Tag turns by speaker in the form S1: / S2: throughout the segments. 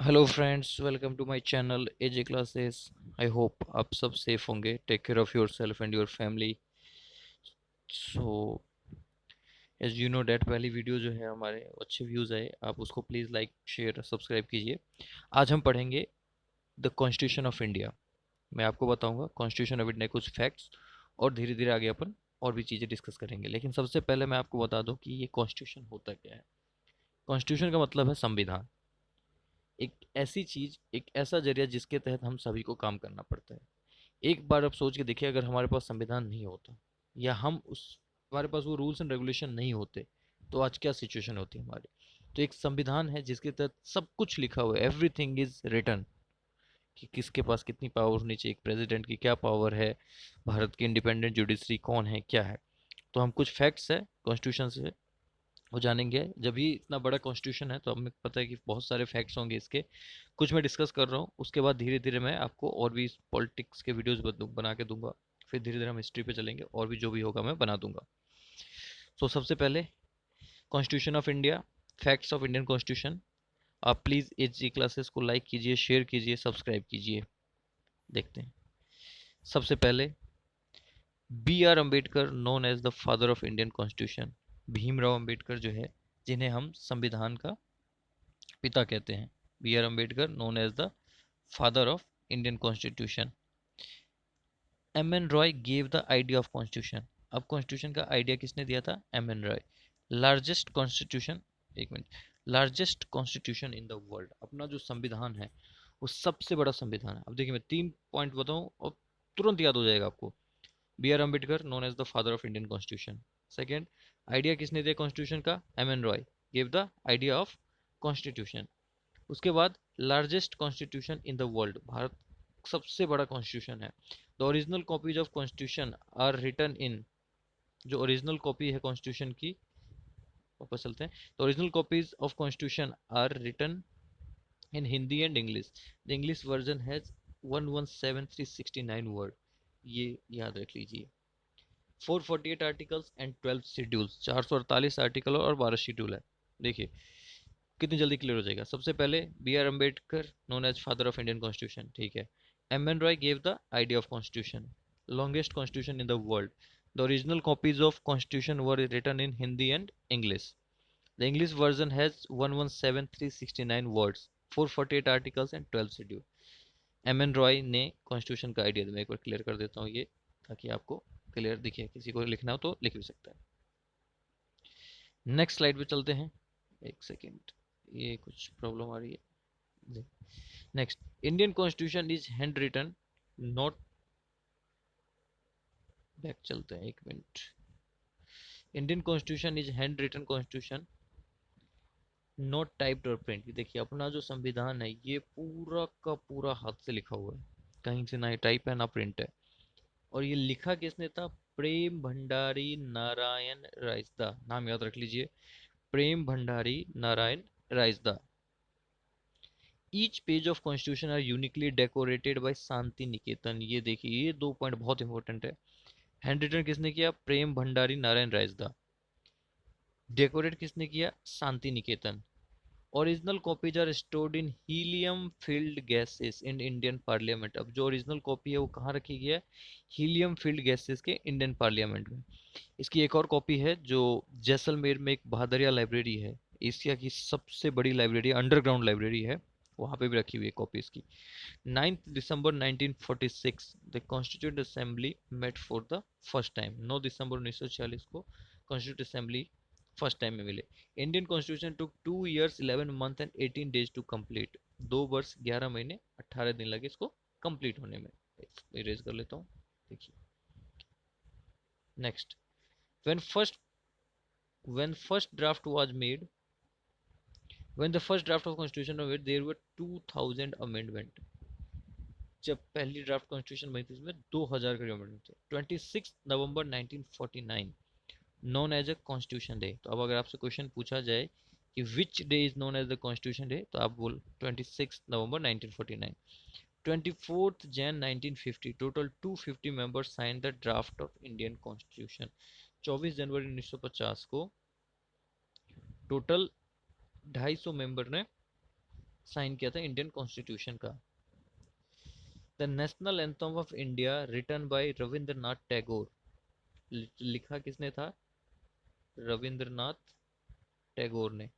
S1: Hello friends, welcome to my channel AJ classes. I hope आप सब safe होंगे। Take care of yourself and your family. So as you know that पहली video जो है हमारे अच्छे views आए, आप उसको प्लीज़ लाइक शेयर सब्सक्राइब कीजिए। आज हम पढ़ेंगे द कॉन्स्टिट्यूशन ऑफ इंडिया। मैं आपको बताऊंगा कॉन्स्टिट्यूशन ऑफ इंडिया कुछ फैक्ट्स, और धीरे धीरे आगे अपन और भी चीज़ें डिस्कस करेंगे। लेकिन सबसे पहले मैं आपको बता दूं कि ये कॉन्स्टिट्यूशन होता क्या है। कॉन्स्टिट्यूशन का मतलब है संविधान। एक ऐसी चीज, एक ऐसा जरिया जिसके तहत हम सभी को काम करना पड़ता है। एक बार आप सोच के देखिए, अगर हमारे पास संविधान नहीं होता या हम उस हमारे पास वो रूल्स एंड रेगुलेशन नहीं होते तो आज क्या सिचुएशन होती हमारी। तो एक संविधान है जिसके तहत सब कुछ लिखा हुआ है, एवरीथिंग इज रिटन, कि किसके पास कितनी पावर होनी चाहिए, एक प्रेसिडेंट की क्या पावर है, भारत की इंडिपेंडेंट जुडिशरी कौन है, क्या है। तो हम कुछ फैक्ट्स है कॉन्स्टिट्यूशन से वो जानेंगे। जब भी इतना बड़ा कॉन्स्टिट्यूशन है तो हमें पता है कि बहुत सारे फैक्ट्स होंगे इसके। कुछ मैं डिस्कस कर रहा हूँ, उसके बाद धीरे धीरे मैं आपको और भी पॉलिटिक्स के वीडियोस बना के दूंगा। फिर धीरे धीरे हम हिस्ट्री पे चलेंगे और भी जो भी होगा मैं बना दूंगा। तो सबसे पहले constitution of India, facts of Indian constitution. आप प्लीज़ एच जी क्लासेस को लाइक कीजिए, शेयर कीजिए, सब्सक्राइब कीजिए। देखते हैं। सबसे पहले B R Ambedkar, known as the father of Indian constitution. Bhimrao Ambedkar जो है, जिन्हें हम संविधान का पिता कहते हैं। B R Ambedkar, known as the father of Indian constitution. M N Roy gave the idea of constitution. अब कॉन्स्टिट्यूशन का आइडिया किसने दिया था? M N Roy. Largest constitution, एक minute, largest constitution in the world. अपना जो संविधान है वो सबसे बड़ा संविधान है। अब देखिए, मैं 3 पॉइंट बताऊं और तुरंत याद हो जाएगा आपको। B R Ambedkar, known as the father of Indian constitution. Second, idea किसने दिया कॉन्स्टिट्यूशन का? M N Roy gave the idea of constitution. उसके बाद largest constitution in the world, Bharat सबसे बड़ा कॉन्स्टिट्यूशन है। The original copies of constitution are written in, जो original copy है कॉन्स्टिट्यूशन की, वापस चलते हैं। The original copies of constitution are written in Hindi and English. The English version has 117,369 word. ये याद रख लीजिए। 448 आर्टिकल्स एंड 12 शेड्यूल्स, 448 आर्टिकल और 12 शेड्यूल है। देखिए कितनी जल्दी क्लियर हो जाएगा। सबसे पहले B R Ambedkar, known as father of Indian constitution, ठीक है। M N Roy gave the idea of constitution. Longest constitution in the world. The original copies of constitution were written in Hindi and English. The English version has 117,369 words, 448 articles and 12 schedule. M N Roy ने constitution का idea दिया। मैं एक बार clear कर देता हूँ ये, ताकि आपको क्लियर दिखे। किसी को लिखना हो तो लिख भी सकता है। नेक्स्ट स्लाइड पे चलते हैं। एक सेकेंड, ये कुछ प्रॉब्लम आ रही है। Next, Indian constitution is handwritten, not, back चलते हैं एक minute. Indian constitution is handwritten constitution, not typed और प्रिंट। देखिए अपना जो संविधान है ये पूरा का पूरा हाथ से लिखा हुआ है, कहीं से ना टाइप है ना प्रिंट है। और ये लिखा किसने था? प्रेम भंडारी नारायण रायसदा। नाम याद रख लीजिए, Prem Bhandari Narayan Raizada. Each page of constitution are uniquely decorated by Shanti Niketan. ये देखिए, ये 2 पॉइंट बहुत इंपॉर्टेंट है। हैंड रिटन किसने किया? प्रेम भंडारी नारायण रायसदा। डेकोरेट किसने किया? Shanti Niketan. Original copies are stored in helium filled gases in Indian parliament. अब जो ओरिजिनल कॉपी है वो कहाँ रखी गई है? हीलियम फिल्ड गैसेस के इंडियन पार्लियामेंट में। इसकी एक और कॉपी है जो जैसलमेर में एक बहादरिया लाइब्रेरी है, एशिया की सबसे बड़ी लाइब्रेरी, अंडरग्राउंड लाइब्रेरी है, वहाँ पे भी रखी हुई है कॉपी इसकी। 9 दिसंबर 1946 the constituent assembly met for the first time. 9 दिसंबर 1946 को कॉन्स्टिट्यूंट असेंबली फर्स्ट टाइम में मिले। Indian constitution took 2 years 11 month and 18 days to complete. 2 वर्ष 11 महीने 18 दिन लगे इसको कंप्लीट होने में। इरेज कर लेता हूँ। देखिए next, when first when first draft was made, when the first draft of constitution was made, there were 2000 amendment। जब पहली ड्राफ्ट कॉन्स्टिट्यूशन बनी थी इसमें 2000 के अमेंडमेंट थे। 26 नवंबर 1949 known as a constitution day. तो अब अगर आपसे क्वेश्चन पूछा जाए कि which day is known as the constitution day, तो आप बोल 26 नवंबर 1949। 24 Jan 1950 total 250 members sign the draft of Indian constitution. 24 जनवरी 1950 को टोटल 250 मेंबर ने साइन किया था इंडियन कॉन्स्टिट्यूशन का। The national anthem of India written by Rabindranath Tagore, लिखा किसने था? रविंद्रनाथ टैगोर ने।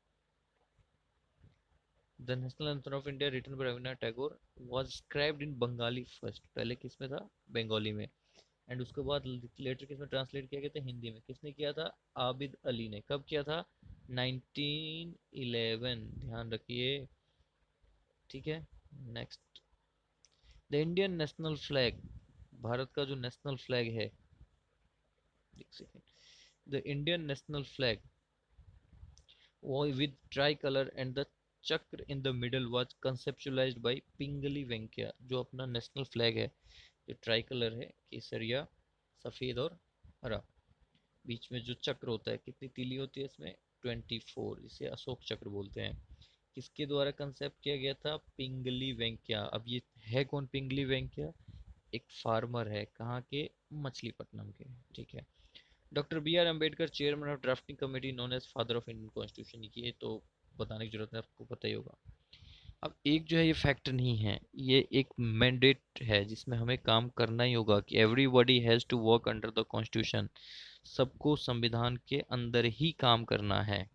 S1: The national anthem of India written by Rabindranath Tagore was scribed in Bengali first, पहले किसमें था? बंगाली में। एंड उसके बाद लेटर किसमें ट्रांसलेट किया गया था? हिंदी में। किसने किया था? आबिद अली ने। कब किया था? 1911, ध्यान रखिए। ठीक है, next. The Indian national flag, Bharat का जो नेशनल फ्लैग है, एक second, the Indian national flag with tricolor and the चक्र in the middle was conceptualized by पिंगली वेंकैया। जो अपना नेशनल फ्लैग है, जो ट्राई कलर है, केसरिया, सफ़ेद और हरा, बीच में जो चक्र होता है, कितनी तीली होती है इसमें? 24, इसे अशोक चक्र बोलते हैं। किसके द्वारा कंसेप्ट किया गया था? पिंगली वेंकैया। अब ये है कौन पिंगली वेंकैया? एक फार्मर है, कहाँ के? मछलीपट्टनम के। ठीक है। Doctor B R Ambedkar, chairman of drafting committee, known as father of Indian constitution. ये तो बताने की जरूरत है, आपको पता ही होगा। अब एक जो है ये फैक्ट नहीं है, ये एक मैंडेट है जिसमें हमें काम करना ही होगा कि everybody has to work under the constitution, सबको संविधान के अंदर ही काम करना है।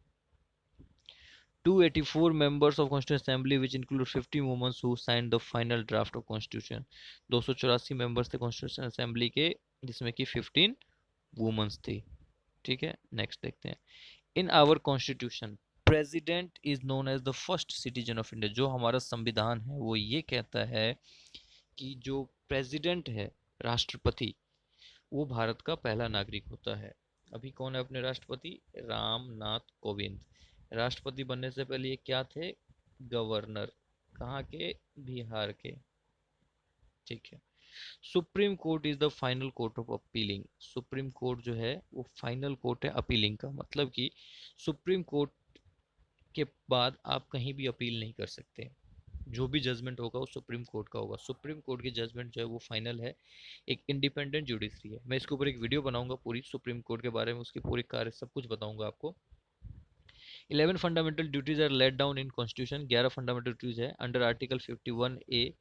S1: 284 members of Constituent Assembly, which include 50 women who signed the final draft of Constitution. 284 members थे कॉन्स्टिट्यूशन असेंबली के, जिसमें कि 15 वुमेन्स थी। ठीक है, नेक्स्ट देखते हैं। In our constitution president is known as the first citizen of India. जो हमारा संविधान है वो ये कहता है कि जो प्रेसिडेंट है, राष्ट्रपति, वो भारत का पहला नागरिक होता है। अभी कौन है अपने राष्ट्रपति? रामनाथ कोविंद। राष्ट्रपति बनने से पहले ये क्या थे? गवर्नर। कहाँ के? बिहार के। ठीक है। Supreme court is the final court of appealing. Supreme court जो है वो फाइनल कोर्ट है अपीलिंग का, मतलब कि सुप्रीम कोर्ट के बाद आप कहीं भी अपील नहीं कर सकते। जो भी जजमेंट होगा वो सुप्रीम कोर्ट का होगा। सुप्रीम कोर्ट की जजमेंट जो है वो फाइनल है, एक इंडिपेंडेंट जुडिशरी है। मैं इसके ऊपर एक वीडियो बनाऊंगा पूरी सुप्रीम कोर्ट के बारे में, उसकी पूरी कार्य सब कुछ बताऊंगा आपको। 11 fundamental duties are laid down in constitution. 11 fundamental duties है under article 51A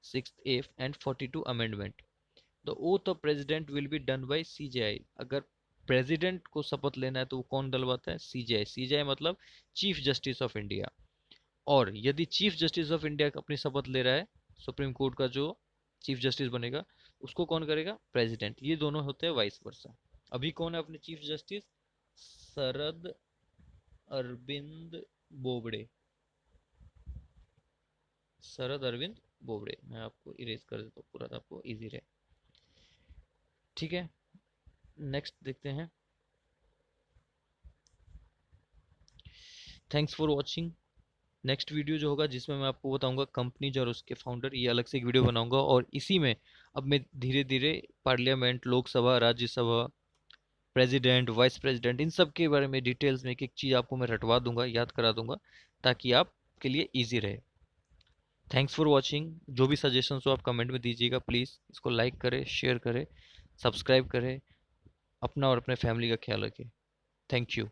S1: 6th A and 42 amendment. The oath of president will be done by CJI। अगर प्रेसिडेंट को शपथ लेना है तो वो कौन दिलवाता है? CJI। CJI मतलब चीफ जस्टिस ऑफ इंडिया। और यदि चीफ जस्टिस ऑफ इंडिया अपनी शपथ ले रहा है, सुप्रीम कोर्ट का जो चीफ जस्टिस बनेगा, उसको कौन करेगा? प्रेसिडेंट। ये दोनों होते हैं वाइस वर्सा। अभी कौन है अपने चीफ जस्टिस? शरद अरविंद बोबड़े। शरद अरविंद बोबड़े। मैं आपको इरेज कर देता हूँ पूरा, आपको इजी रहे। ठीक है, नेक्स्ट देखते हैं। Thanks for watching. Next video जो होगा जिसमें मैं आपको बताऊंगा कंपनीज और उसके फाउंडर, ये अलग से एक वीडियो बनाऊंगा। और इसी में अब मैं धीरे धीरे parliament, Lok Sabha, Rajya Sabha, president, vice president, इन सब के बारे में डिटेल्स में एक एक चीज़ आपको मैं रटवा दूंगा, याद करा दूंगा, ताकि आपके लिए ईजी रहे। Thanks for watching. जो भी सजेशंस हो आप कमेंट में दीजिएगा प्लीज़। इसको लाइक करें, शेयर करें, सब्सक्राइब करें, अपना और अपने फैमिली का ख्याल रखें। Thank you.